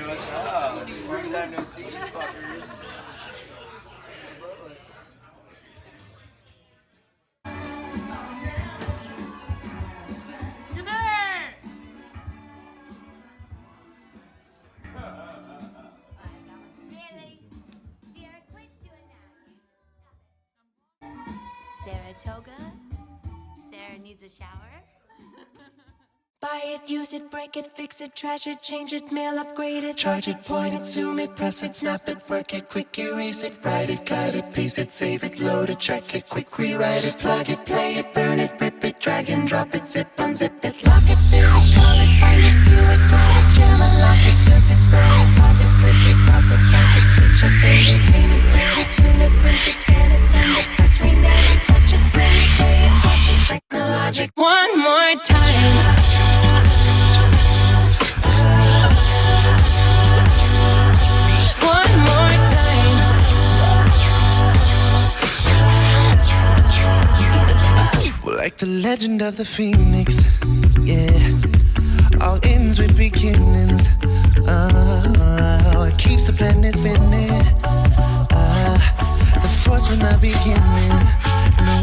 Watch out. Worms have no seeds, fuckers. Saratoga? Sarah needs a shower? Buy it, use it, break it, fix it, trash it, change it, mail, upgrade it, charge it, point it, zoom it, press it, snap it, work it, quick erase it, write it, cut it, paste it, save it, load it, check it, quick rewrite it, plug it, play it, burn it, rip it, drag and drop it, zip, unzip it, lock it, fill it, call it, find it, view it, call it, jam, unlock it, surf it, scroll it, pause it, click it, cross it, back it, switch, update it, name it, rate it, tune it, print it, scan it, send it, fax, rename it, touch it, bring it, play it, watch it, technologic. One more time. Like the legend of the phoenix, yeah. All ends with beginnings. It keeps the planet spinning. The force from the beginning. No.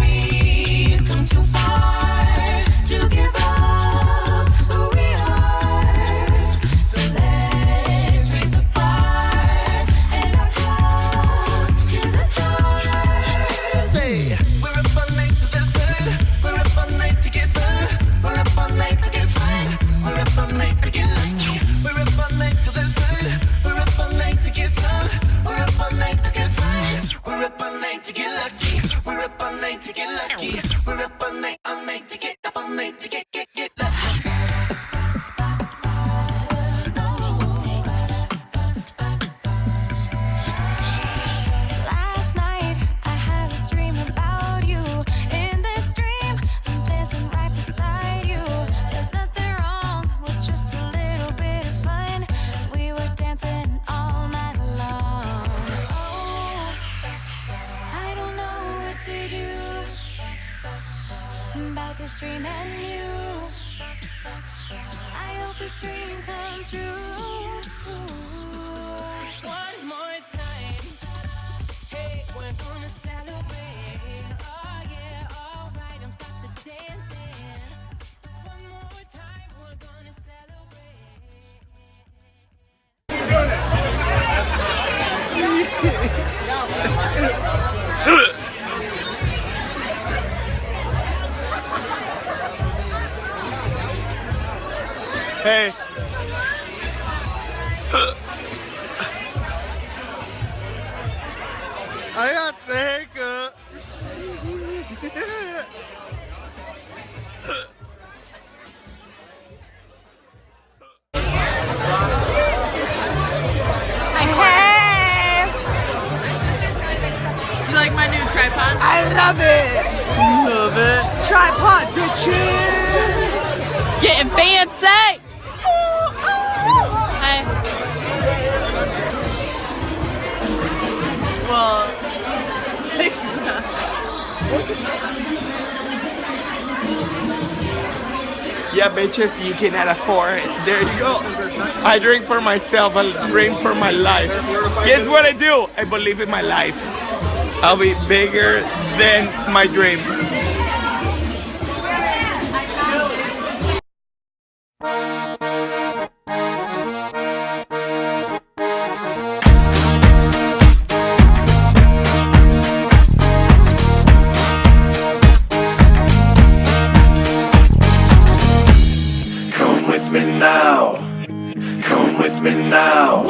We've come too far to give up who we are. So let's raise the bar and our cause to the stars. Say, we're up all night to the sun. We're up all night to get sun. We're up all night to get fun. We're up all night to get lucky. We're up all night to the sun. We're up all night to get sun. We're up all night to get fun. We're up all night to get lucky. We're up all night to get lucky. We're up all night to get up all night to get lucky. Last night I had this dream about you. In this dream I'm dancing right beside you. There's nothing wrong with just a little bit of fun. We were dancing all night long. Oh, I don't know what to do about this dream and you. I hope this dream comes true. One more time. Hey, we're gonna celebrate. Oh yeah, alright, don't stop the dancing. One more time, we're gonna celebrate. Hey. I got the haircut. Hey! Do you like my new tripod? I love it. Love it. Tripod, bitches. Getting fancy! Hey. Well, fix that. Yeah, bitches, you cannot afford it. There you go. I drink for myself. I drink for my life. Guess what I do? I believe in my life. I'll be bigger than my dream. Come with me now. Come with me now.